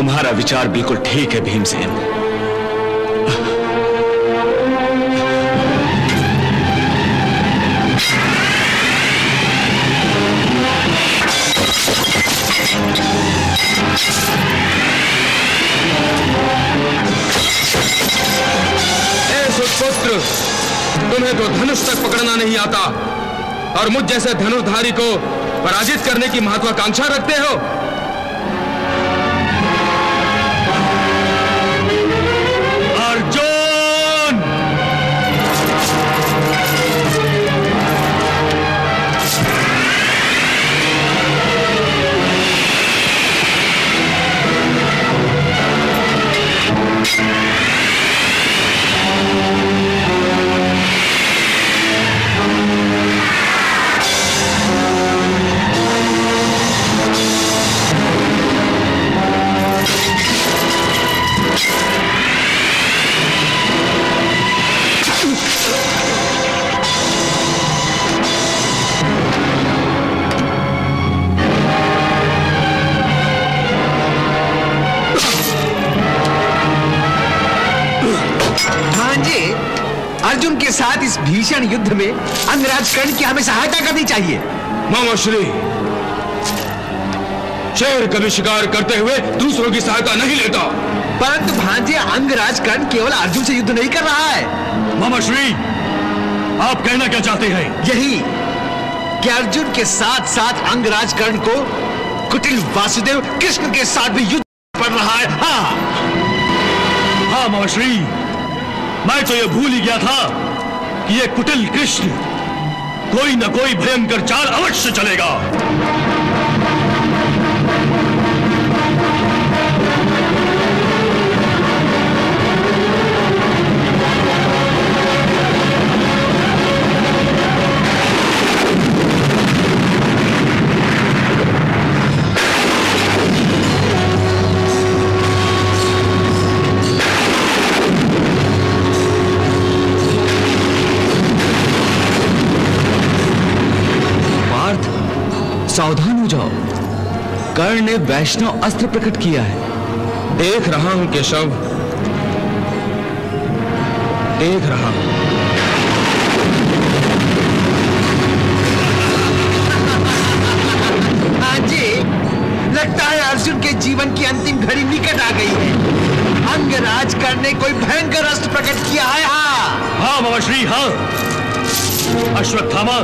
तुम्हारा विचार बिल्कुल ठीक है भीमसेन। सुपुत्र, तुम्हें तो धनुष तक पकड़ना नहीं आता और मुझ जैसे धनुर्धारी को पराजित करने की महत्वाकांक्षा रखते हो। अर्जुन! अर्जुन के साथ इस भीषण युद्ध में अंगराज कर्ण की हमें सहायता करनी चाहिए। मामाश्री, शेर कभी शिकार करते हुए दूसरों की सहायता नहीं लेता। परंतु भांजे, अंगराज कर्ण केवल अर्जुन से युद्ध नहीं कर रहा है। मामाश्री, आप कहना क्या चाहते हैं? यही कि अर्जुन के साथ साथ अंगराज कर्ण को कुटिल वासुदेव कृष्ण के साथ भी युद्ध पड़ रहा है। हाँ मामाश्री, मैं तो यह भूल ही गया था कि यह कुटिल कृष्ण कोई न कोई भयंकर चाल अवश्य चलेगा। सावधान हो जाओ, कर्ण ने वैष्णव अस्त्र प्रकट किया है। देख रहा हूं केशव, देख रहा हूं। हाँ जी, लगता है अर्जुन के जीवन की अंतिम घड़ी निकट आ गई है। अंगराज कर्ण ने कोई भयंकर अस्त्र प्रकट किया है। हाँ मामाश्री, हाँ। अश्वत्थामा,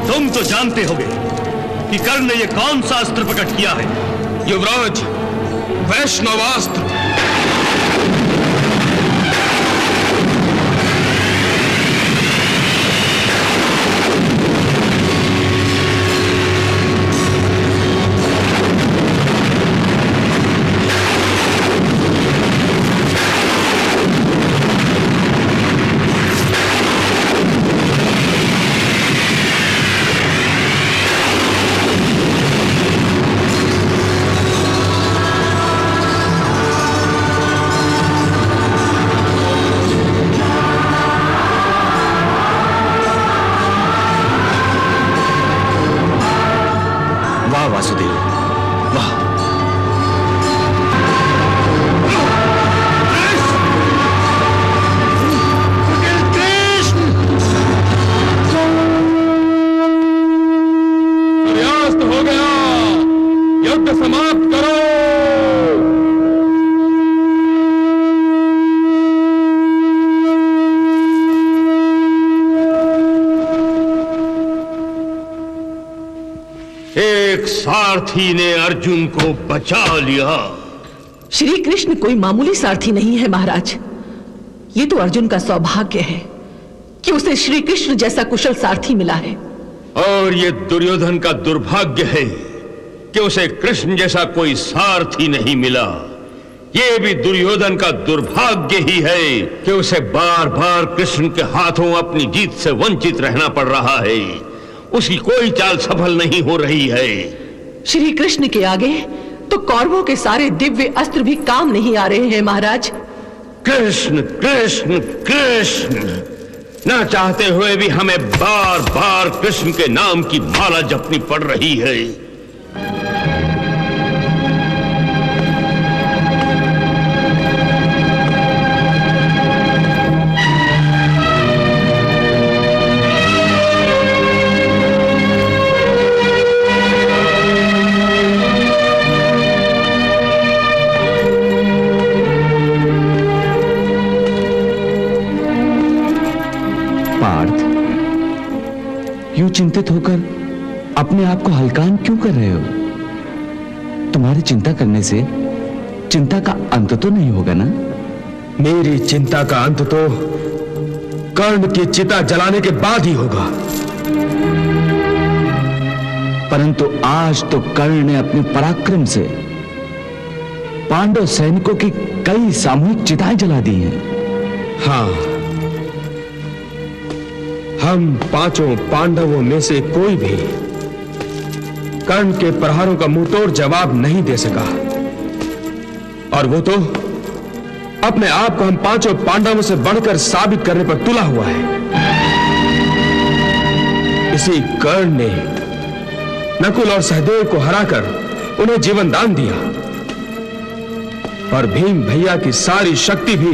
तुम तो जानते होगे कि कर्ण ने यह कौन सा अस्त्र प्रकट किया है। युवराज, वैष्णवास्त्र। वासुदेव, वाह। सूर्यास्त हो गया, युद्ध समाप्त करो। एक सारथी ने अर्जुन को बचा लिया। श्री कृष्ण कोई मामूली सारथी नहीं है महाराज। ये तो अर्जुन का सौभाग्य है कि उसे श्री कृष्ण जैसा कुशल सारथी मिला है। और ये दुर्योधन का दुर्भाग्य है कि उसे कृष्ण जैसा कोई सारथी नहीं मिला। ये भी दुर्योधन का दुर्भाग्य ही है कि उसे बार बार कृष्ण के हाथों अपनी जीत से वंचित रहना पड़ रहा है। उसकी कोई चाल सफल नहीं हो रही है। श्री कृष्ण के आगे तो कौरवों के सारे दिव्य अस्त्र भी काम नहीं आ रहे हैं महाराज। कृष्ण कृष्ण कृष्ण, न चाहते हुए भी हमें बार बार कृष्ण के नाम की माला जपनी पड़ रही है। चिंतित होकर अपने आप को हल्कान क्यों कर रहे हो? तुम्हारी चिंता करने से चिंता का अंत तो नहीं होगा ना? मेरी चिंता का अंत तो कर्ण की चिता जलाने के बाद ही होगा। परंतु आज तो कर्ण ने अपने पराक्रम से पांडव सैनिकों की कई सामूहिक चिताएं जला दी हैं। हाँ, हम पांचों पांडवों में से कोई भी कर्ण के प्रहारों का मुंहतोड़ जवाब नहीं दे सका, और वो तो अपने आप को हम पांचों पांडवों से बढ़कर साबित करने पर तुला हुआ है। इसी कर्ण ने नकुल और सहदेव को हराकर उन्हें जीवन दान दिया, और भीम भैया की सारी शक्ति भी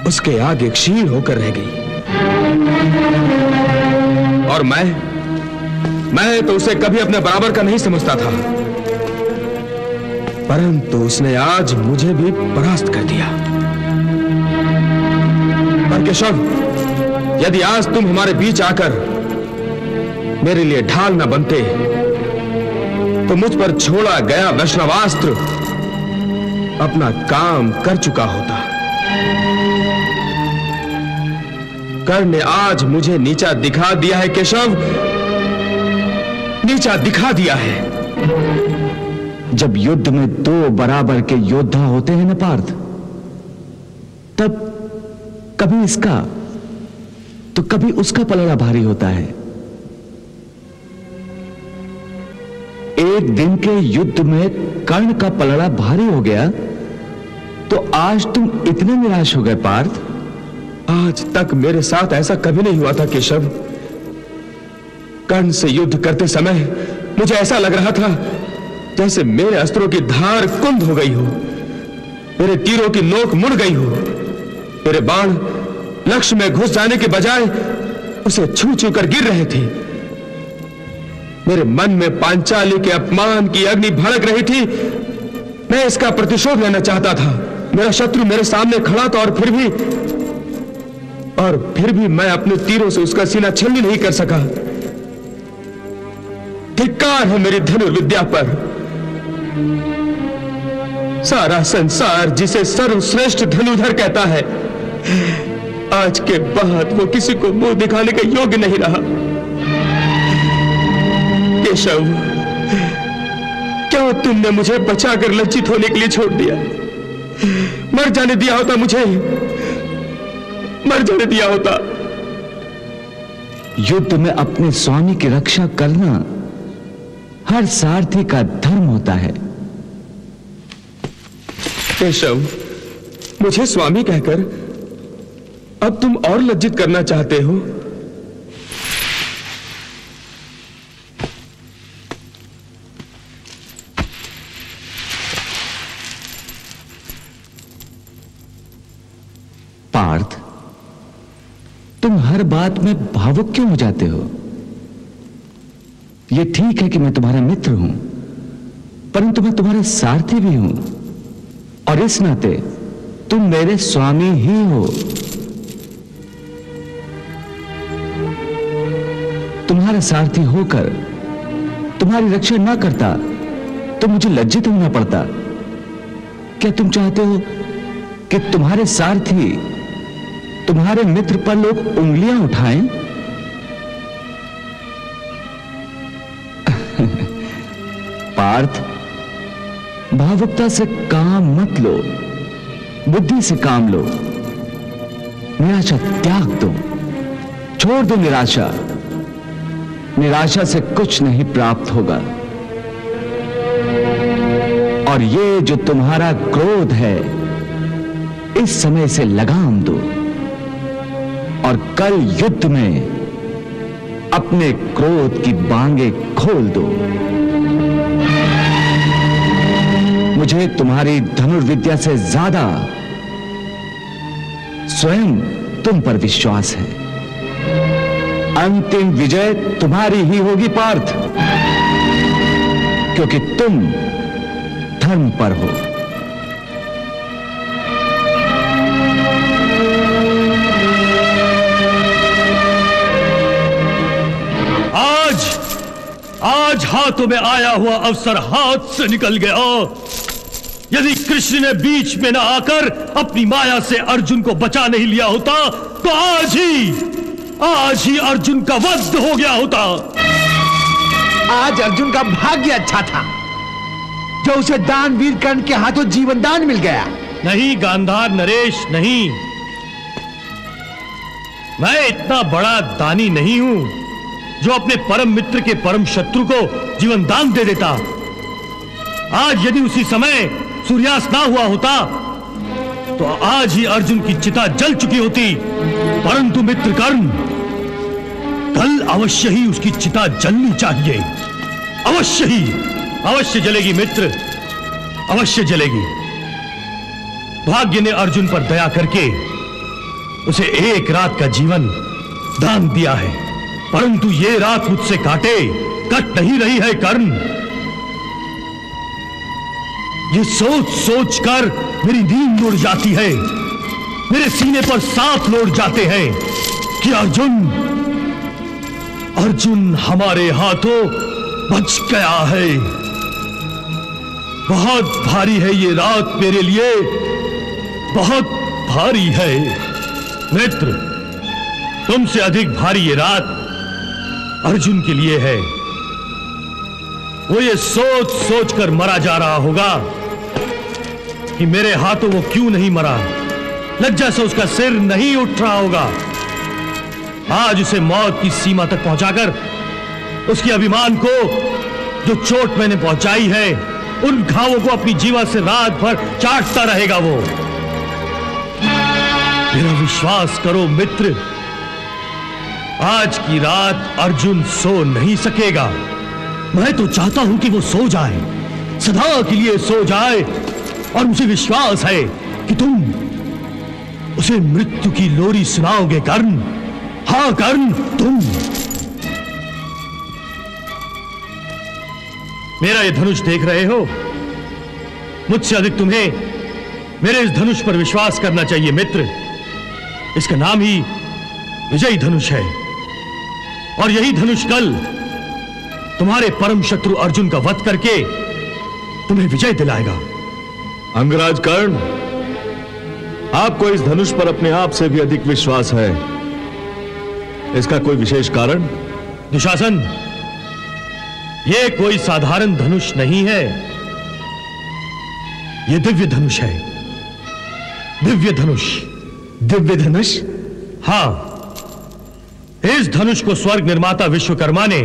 उसके आगे क्षीण होकर रह गई। और मैं तो उसे कभी अपने बराबर का नहीं समझता था, परंतु उसने आज मुझे भी परास्त कर दिया। पर केशव, यदि आज तुम हमारे बीच आकर मेरे लिए ढाल न बनते तो मुझ पर छोड़ा गया वैष्णवास्त्र अपना काम कर चुका होता। कर्ण ने आज मुझे नीचा दिखा दिया है केशव, नीचा दिखा दिया है। जब युद्ध में दो बराबर के योद्धा होते हैं न पार्थ, तब कभी इसका तो कभी उसका पलड़ा भारी होता है। एक दिन के युद्ध में कर्ण का पलड़ा भारी हो गया तो आज तुम इतने निराश हो गए पार्थ? आज तक मेरे साथ ऐसा कभी नहीं हुआ था केशव। कर्ण से युद्ध करते समय मुझे ऐसा लग रहा था जैसे मेरे अस्त्रों की धार कुंद हो गई हो, मेरे तीरों की नोक मुड़ गई हो, मेरे बाण लक्ष्य में घुस जाने के बजाय उसे छू छू कर गिर रहे थे। मेरे मन में पांचाली के अपमान की अग्नि भड़क रही थी। मैं इसका प्रतिशोध लेना चाहता था। मेरा शत्रु मेरे सामने खड़ा था, और फिर भी मैं अपने तीरों से उसका सीना छलनी नहीं कर सका। धिक्कार है मेरी धनुर्विद्या पर। सारा संसार जिसे सर्वश्रेष्ठ धनुर्धर कहता है, आज के बाद वो किसी को मुंह दिखाने का योग्य नहीं रहा। केशव, क्या तुमने मुझे बचाकर लज्जित होने के लिए छोड़ दिया? मर जाने दिया होता, मुझे मर जाने दिया होता। युद्ध में अपने स्वामी की रक्षा करना हर सारथी का धर्म होता है। केशव, मुझे स्वामी कहकर अब तुम और लज्जित करना चाहते हो? पार्थ, तुम हर बात में भावुक क्यों हो जाते हो? यह ठीक है कि मैं तुम्हारा मित्र हूं, परंतु मैं तुम्हारे सारथी भी हूं, और इस नाते तुम मेरे स्वामी ही हो। तुम्हारा सारथी होकर तुम्हारी रक्षा ना करता तो मुझे लज्जित होना पड़ता। क्या तुम चाहते हो कि तुम्हारे सारथी तुम्हारे मित्र पर लोग उंगलियां उठाएं? पार्थ, भावुकता से काम मत लो, बुद्धि से काम लो। निराशा त्याग दो, छोड़ दो निराशा। निराशा से कुछ नहीं प्राप्त होगा। और ये जो तुम्हारा क्रोध है, इस समय से लगाम दो, और कल युद्ध में अपने क्रोध की बांगे खोल दो। मुझे तुम्हारी धनुर्विद्या से ज्यादा स्वयं तुम पर विश्वास है। अंतिम विजय तुम्हारी ही होगी पार्थ, क्योंकि तुम धर्म पर हो। आज हाथों में आया हुआ अवसर हाथ से निकल गया। यदि कृष्ण ने बीच में न आकर अपनी माया से अर्जुन को बचा नहीं लिया होता तो आज ही अर्जुन का वध हो गया होता। आज अर्जुन का भाग्य अच्छा था जो उसे दानवीर कर्ण के हाथों जीवन दान मिल गया। नहीं गांधार नरेश, नहीं, मैं इतना बड़ा दानी नहीं हूं जो अपने परम मित्र के परम शत्रु को जीवन दान दे देता। आज यदि उसी समय सूर्यास्त ना हुआ होता तो आज ही अर्जुन की चिता जल चुकी होती, परंतु मित्र कर्ण, कल अवश्य ही उसकी चिता जलनी चाहिए। अवश्य जलेगी मित्र, अवश्य जलेगी। भाग्य ने अर्जुन पर दया करके उसे एक रात का जीवन दान दिया है, परंतु ये रात मुझसे कट नहीं रही है कर्ण। ये सोच कर मेरी नींद उड़ जाती है, मेरे सीने पर सांप लौट जाते हैं कि अर्जुन हमारे हाथों बच गया है। बहुत भारी है ये रात मेरे लिए, बहुत भारी है मित्र। तुमसे अधिक भारी ये रात अर्जुन के लिए है। वो ये सोच कर मरा जा रहा होगा कि मेरे हाथों वो क्यों नहीं मरा, लज्जा से उसका सिर नहीं उठ रहा होगा। आज उसे मौत की सीमा तक पहुंचाकर उसके अभिमान को जो चोट मैंने पहुंचाई है, उन घावों को अपनी जीवा से रात भर चाटता रहेगा वो। मेरा विश्वास करो मित्र, आज की रात अर्जुन सो नहीं सकेगा। मैं तो चाहता हूं कि वो सो जाए, सदा के लिए सो जाए, और मुझे विश्वास है कि तुम उसे मृत्यु की लोरी सुनाओगे कर्ण। हाँ कर्ण, तुम। मेरा ये धनुष देख रहे हो, मुझसे अधिक तुम्हें मेरे इस धनुष पर विश्वास करना चाहिए मित्र। इसका नाम ही विजयी धनुष है, और यही धनुष कल तुम्हारे परम शत्रु अर्जुन का वध करके तुम्हें विजय दिलाएगा। अंगराज कर्ण, आपको इस धनुष पर अपने आप से भी अधिक विश्वास है, इसका कोई विशेष कारण? दुशासन, यह कोई साधारण धनुष नहीं है, यह दिव्य धनुष है। दिव्य धनुष। दिव्य धनुष? हां, इस धनुष को स्वर्ग निर्माता विश्वकर्मा ने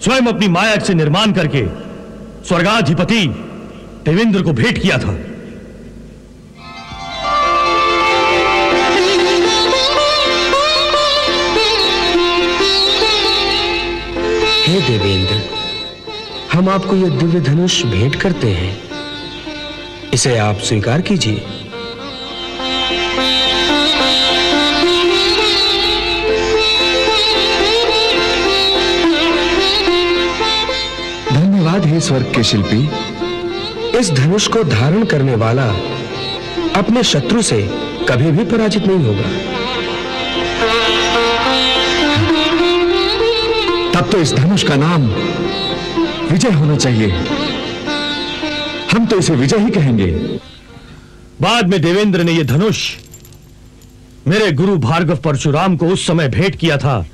स्वयं अपनी माया से निर्माण करके स्वर्गाधिपति देवेंद्र को भेंट किया था। हे देवेंद्र, हम आपको यह दिव्य धनुष भेंट करते हैं, इसे आप स्वीकार कीजिए। धन्यवाद हे स्वर्ग के शिल्पी। इस धनुष को धारण करने वाला अपने शत्रु से कभी भी पराजित नहीं होगा। तब तो इस धनुष का नाम विजय होना चाहिए। हम तो इसे विजय ही कहेंगे। बाद में देवेंद्र ने यह धनुष मेरे गुरु भार्गव परशुराम को उस समय भेंट किया था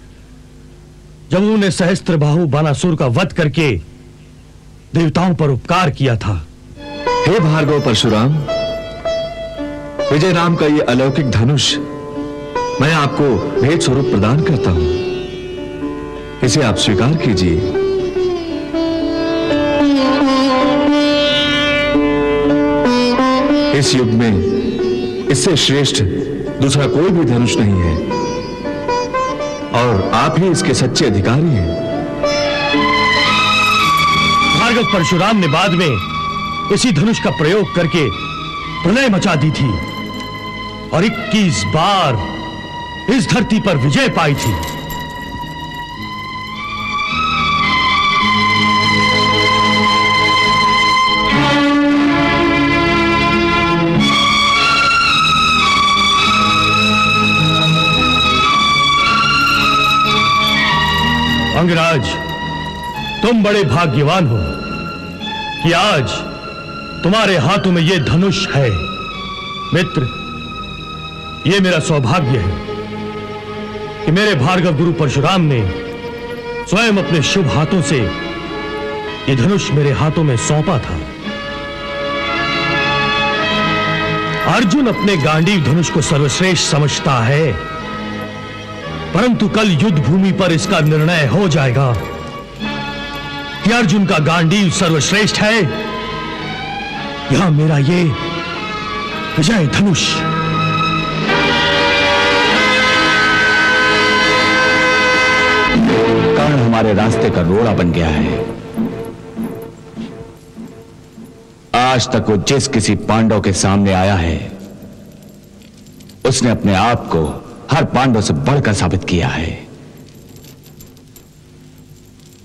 जब उन्होंने सहस्त्रबाहु बानासुर का वध करके देवताओं पर उपकार किया था। हे भार्गव परशुराम, विजय नाम का यह अलौकिक धनुष मैं आपको भेंट स्वरूप प्रदान करता हूं, इसे आप स्वीकार कीजिए। इस युग में इससे श्रेष्ठ दूसरा कोई भी धनुष नहीं है, और आप ही इसके सच्चे अधिकारी हैं। भार्गव परशुराम ने बाद में इसी धनुष का प्रयोग करके प्रलय मचा दी थी और 21 बार इस धरती पर विजय पाई थी। अंगराज, तुम बड़े भाग्यवान हो कि आज तुम्हारे हाथों में यह धनुष है। मित्र, यह मेरा सौभाग्य है कि मेरे भार्गव गुरु परशुराम ने स्वयं अपने शुभ हाथों से यह धनुष मेरे हाथों में सौंपा था। अर्जुन अपने गांडीव धनुष को सर्वश्रेष्ठ समझता है, परंतु कल युद्ध भूमि पर इसका निर्णय हो जाएगा कि अर्जुन का गांडीव सर्वश्रेष्ठ है या मेरा ये विजय धनुष। कर्ण हमारे रास्ते का रोड़ा बन गया है। आज तक वो जिस किसी पांडव के सामने आया है, उसने अपने आप को हर पांडव से बढ़कर साबित किया है।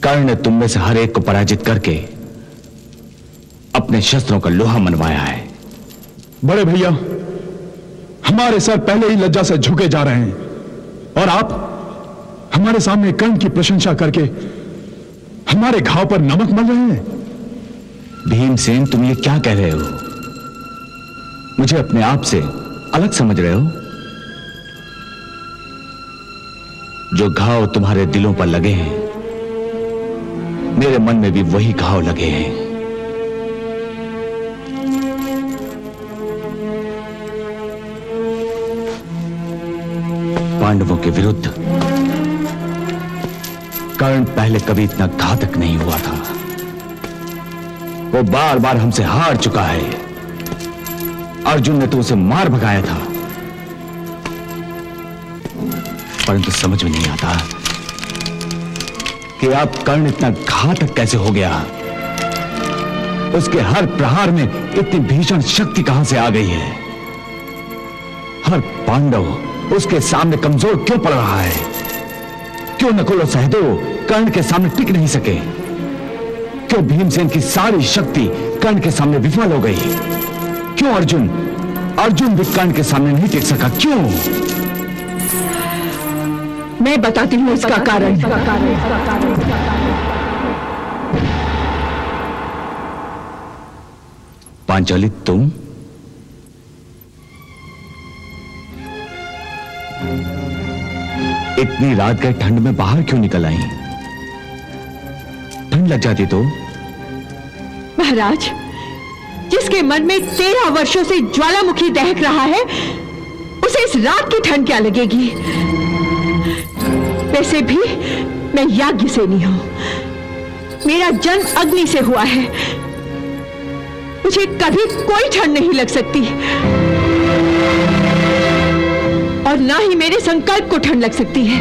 कर्ण ने तुम में से हर एक को पराजित करके अपने शस्त्रों का लोहा मनवाया है। बड़े भैया, हमारे सर पहले ही लज्जा से झुके जा रहे हैं और आप हमारे सामने कर्ण की प्रशंसा करके हमारे घाव पर नमक मल रहे हैं। भीमसेन, तुम ये क्या कह रहे हो? मुझे अपने आप से अलग समझ रहे हो? जो घाव तुम्हारे दिलों पर लगे हैं, मेरे मन में भी वही घाव लगे हैं। पांडवों के विरुद्ध कर्ण पहले कभी इतना घातक नहीं हुआ था। वो बार बार हमसे हार चुका है। अर्जुन ने तो उसे मार भगाया था, परंतु समझ में नहीं आता कि अब कर्ण इतना घातक कैसे हो गया। उसके हर प्रहार में इतनी भीषण शक्ति कहां से आ गई है? हर पांडव उसके सामने कमजोर क्यों पड़ रहा है? क्यों नकुल और सहदेव कर्ण के सामने टिक नहीं सके? क्यों भीमसेन की सारी शक्ति कर्ण के सामने विफल हो गई? क्यों अर्जुन भी कर्ण के सामने नहीं टिक सका? क्यों? मैं बताती हूं इसका कारण। पांचाली, तुम इतनी रात गए ठंड में बाहर क्यों निकल आई? ठंड लग जाती तो? महाराज, जिसके मन में 13 वर्षों से ज्वालामुखी दहक रहा है, उसे इस रात की ठंड क्या लगेगी? वैसे भी मैं याज्ञसेनी हूं, मेरा जन्म अग्नि से हुआ है। मुझे कभी कोई ठंड नहीं लग सकती और ना ही मेरे संकल्प को ठंड लग सकती है।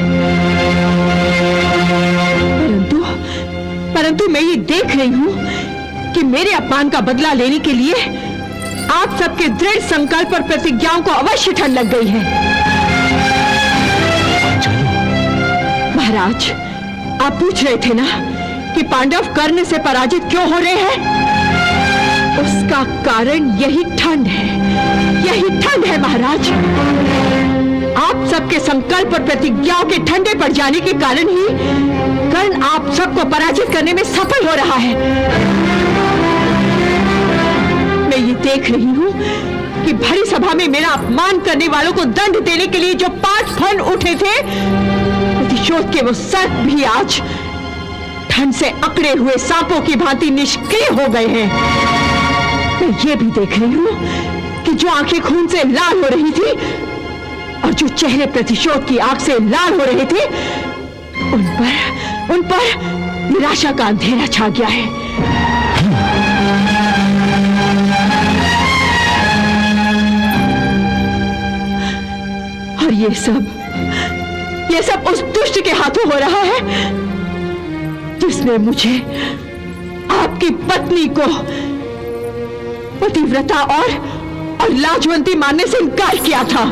परंतु मैं ये देख रही हूं कि मेरे अपमान का बदला लेने के लिए आप सबके दृढ़ संकल्प और प्रतिज्ञाओं को अवश्य ठंड लग गई है। महाराज, आप पूछ रहे थे ना कि पांडव कर्ण से पराजित क्यों हो रहे हैं? उसका कारण यही ठंड है महाराज। आप सबके संकल्प और प्रतिज्ञाओं के ठंडे पड़ जाने के कारण ही कर्ण आप सबको पराजित करने में सफल हो रहा है। मैं ये देख रही हूं कि भरी सभा में मेरा अपमान करने वालों को दंड देने के लिए जो 5 फन उठे थे, प्रतिशोध के वो सर्प भी आज ठंड से अकड़े हुए सांपों की भांति निष्क्रिय हो गए हैं। मैं ये भी देख रही हूं कि जो आंखें खून से लाल हो रही थी और जो चेहरे प्रतिशोध की आग से लाल हो रहे थे, उन पर निराशा का अंधेरा छा गया है। और ये सब उस दुष्ट के हाथों हो रहा है जिसने मुझे आपकी पत्नी को पतिव्रता और लाजवंती मानने से इनकार किया था।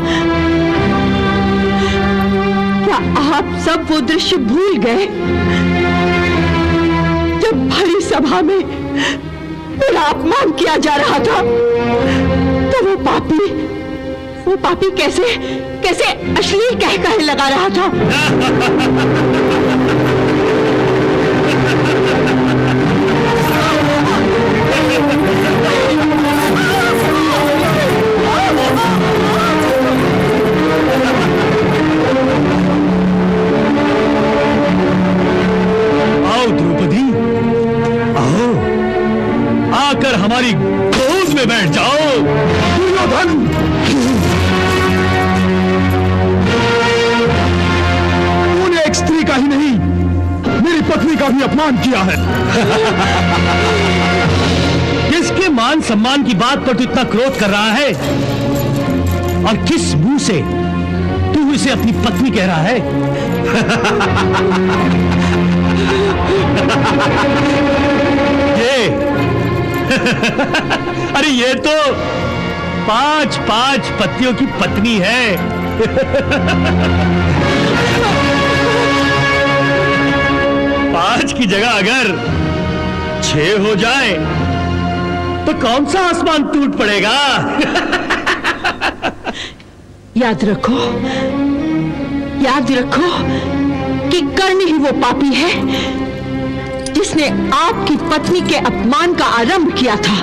क्या आप सब वो दृश्य भूल गए जब भरी सभा में मेरा अपमान किया जा रहा था? तो वो पापी कैसे अश्लील कहे लगा रहा था। हमारी गोद में बैठ जाओ। दुर्योधन, तूने एक स्त्री का ही नहीं, मेरी पत्नी का भी अपमान किया है। किसके मान सम्मान की बात पर तू इतना क्रोध कर रहा है? और किस मुंह से तू इसे अपनी पत्नी कह रहा है? ये अरे ये तो 5 पतियों की पत्नी है। 5 की जगह अगर 6 हो जाए तो कौन सा आसमान टूट पड़ेगा? याद रखो कि कर्ण ही वो पापी है जिसने आपकी पत्नी के अपमान का आरंभ किया था।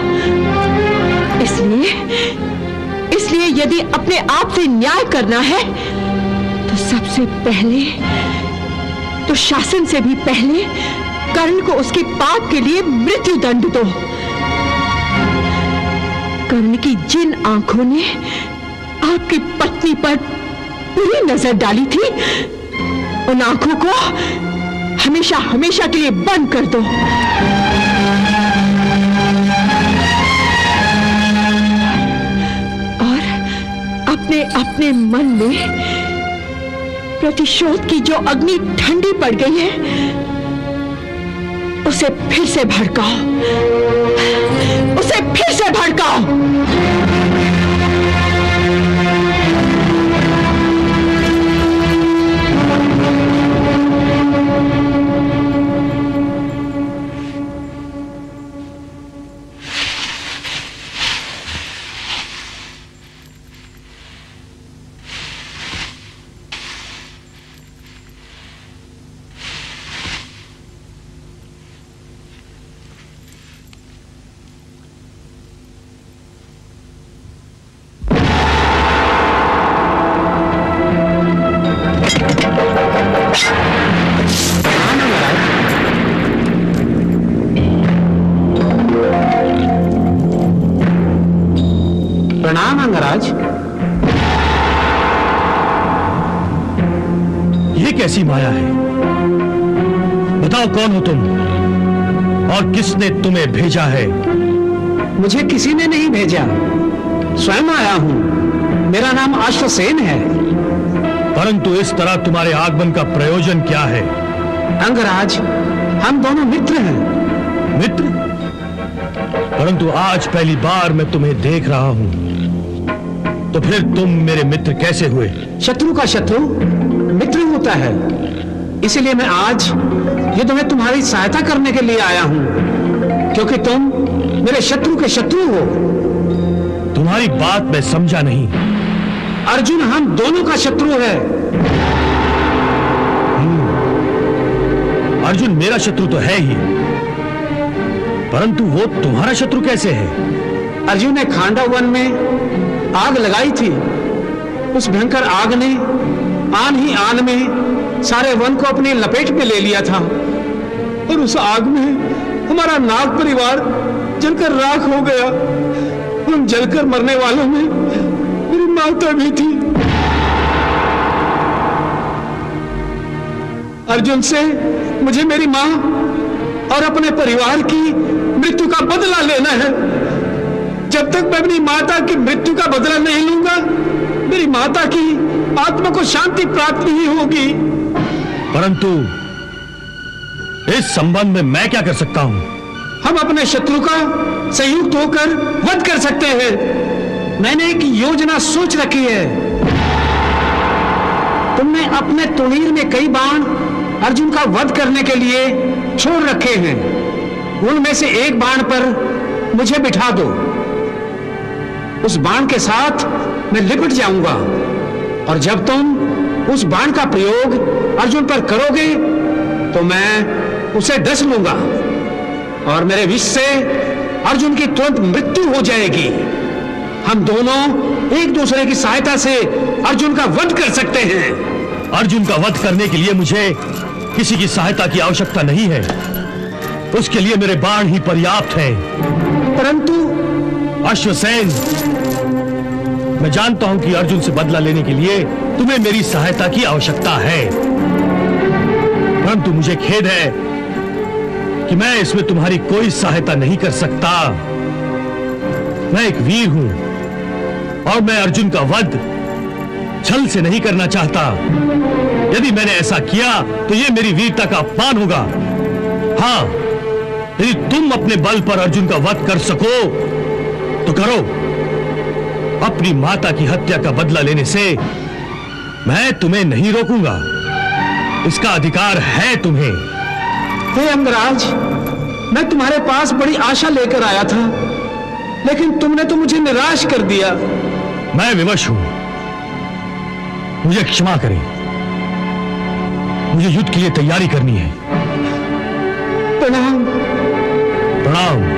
इसलिए यदि अपने आप से न्याय करना है तो सबसे पहले, तो शासन से भी पहले कर्ण को उसके पाप के लिए मृत्यु दंड दो। कर्ण की जिन आंखों ने आपकी पत्नी पर बुरी नजर डाली थी, उन आंखों को हमेशा हमेशा के लिए बंद कर दो। और अपने अपने मन में प्रतिशोध की जो अग्नि ठंडी पड़ गई है, उसे फिर से भड़काओ, उसे फिर से भड़काओ। प्रणाम अंगराज। ये कैसी माया है? बताओ कौन हो तुम और किसने तुम्हें भेजा है? मुझे किसी ने नहीं भेजा, स्वयं आया हूं। मेरा नाम अश्वसेन है। परंतु इस तरह तुम्हारे आगमन का प्रयोजन क्या है? अंगराज, हम दोनों मित्र हैं। मित्र? परंतु आज पहली बार मैं तुम्हें देख रहा हूं, तो फिर तुम मेरे मित्र कैसे हुए? शत्रु का शत्रु मित्र होता है, इसलिए मैं आज युद्ध में तुम्हारी सहायता करने के लिए आया हूं, क्योंकि तुम मेरे शत्रु के शत्रु हो। तुम्हारी बात मैं समझा नहीं। अर्जुन हम दोनों का शत्रु है। अर्जुन मेरा शत्रु तो है ही, परंतु वो तुम्हारा शत्रु कैसे है? अर्जुन ने खांडव वन में आग लगाई थी। उस भयंकर आग ने आन ही आन में सारे वन को अपनी लपेट में ले लिया था, और उस आग में हमारा नाग परिवार जलकर राख हो गया। उन जलकर मरने वालों में मेरी माता भी थी। अर्जुन से मुझे मेरी मां और अपने परिवार की मृत्यु का बदला लेना है। जब तक मैं अपनी माता की मृत्यु का बदला नहीं लूंगा, मेरी माता की आत्मा को शांति प्राप्त नहीं होगी। परंतु इस संबंध में मैं क्या कर सकता हूं? हम अपने शत्रु का संयुक्त होकर वध कर सकते हैं। मैंने एक योजना सोच रखी है। तुमने अपने तुणीर में कई बाण अर्जुन का वध करने के लिए छोड़ रखे हैं। उनमें से एक बाण पर मुझे बिठा दो। उस बाण के साथ मैं लिपट जाऊंगा, और जब तुम उस बाण का प्रयोग अर्जुन पर करोगे तो मैं उसे डस लूंगा, और मेरे विष से अर्जुन की तुरंत मृत्यु हो जाएगी। हम दोनों एक दूसरे की सहायता से अर्जुन का वध कर सकते हैं। अर्जुन का वध करने के लिए मुझे किसी की सहायता की आवश्यकता नहीं है। उसके लिए मेरे बाण ही पर्याप्त है। परंतु अश्वसेन, मैं जानता हूं कि अर्जुन से बदला लेने के लिए तुम्हें मेरी सहायता की आवश्यकता है, परंतु मुझे खेद है कि मैं इसमें तुम्हारी कोई सहायता नहीं कर सकता। मैं एक वीर हूं और मैं अर्जुन का वध छल से नहीं करना चाहता। यदि मैंने ऐसा किया तो यह मेरी वीरता का अपमान होगा। हां, यदि तुम अपने बल पर अर्जुन का वध कर सको तो करो। अपनी माता की हत्या का बदला लेने से मैं तुम्हें नहीं रोकूंगा, इसका अधिकार है तुम्हें। हे अंगराज, मैं तुम्हारे पास बड़ी आशा लेकर आया था, लेकिन तुमने तो मुझे निराश कर दिया। मैं विवश हूं, मुझे क्षमा करें। मुझे युद्ध के लिए तैयारी करनी है। प्रणाम। प्रणाम।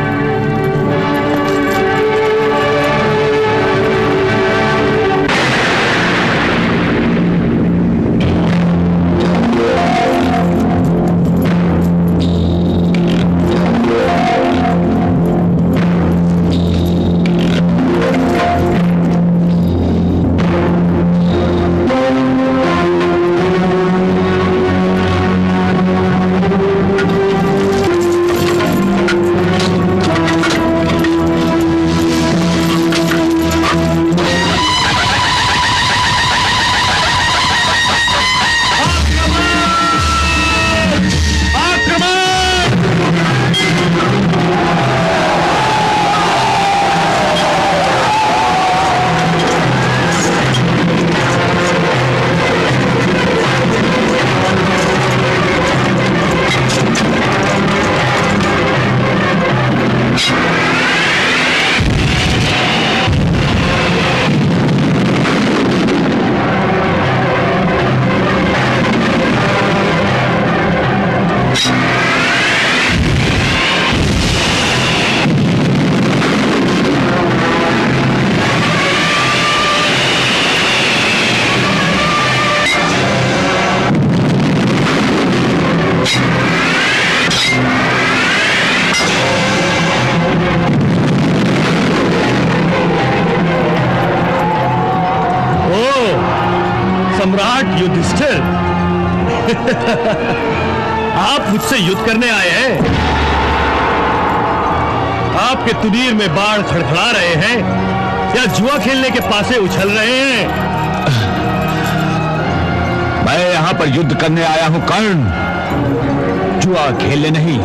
सम्राट युधिष्ठिर, आप मुझसे युद्ध करने आए हैं? आपके तुनीर में बाण खड़खड़ा रहे हैं या जुआ खेलने के पासे उछल रहे हैं? मैं यहां पर युद्ध करने आया हूं कर्ण, जुआ खेलने नहीं।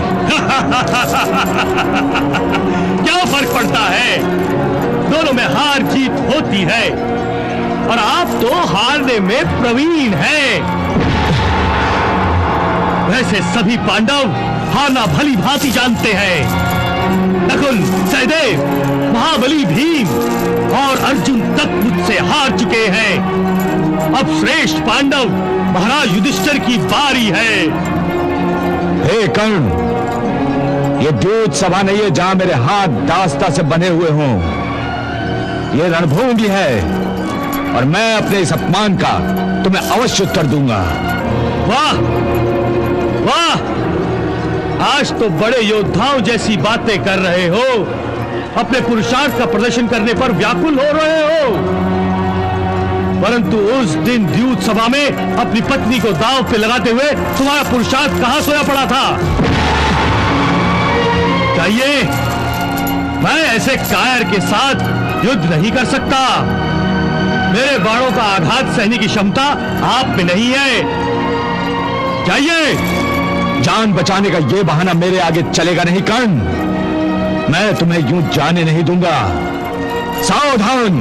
क्या फर्क पड़ता है? दोनों में हार जीत होती है और आप तो हारने में प्रवीण हैं। वैसे सभी पांडव हारना भली भांति जानते हैं। नकुल, सहदेव, महाबली भीम और अर्जुन तक मुझसे हार चुके हैं। अब श्रेष्ठ पांडव महाराज युधिष्ठिर की बारी है। हे कर्ण, ये द्यूत सभा नहीं है जहां मेरे हाथ दास्ता से बने हुए हों। ये रणभूमि है और मैं अपने इस अपमान का तुम्हें अवश्य उत्तर दूंगा। वाह वाह, आज तो बड़े योद्धाओं जैसी बातें कर रहे हो। अपने पुरुषार्थ का प्रदर्शन करने पर व्याकुल हो रहे हो, परंतु उस दिन द्यूत सभा में अपनी पत्नी को दांव पे लगाते हुए तुम्हारा पुरुषार्थ कहां सोया पड़ा था? चाहिए मैं ऐसे कायर के साथ युद्ध नहीं कर सकता। मेरे बाणों का आघात सहने की क्षमता आप में नहीं है। चाहिए जान बचाने का यह बहाना मेरे आगे चलेगा नहीं कर्ण। मैं तुम्हें यूं जाने नहीं दूंगा। सावधान,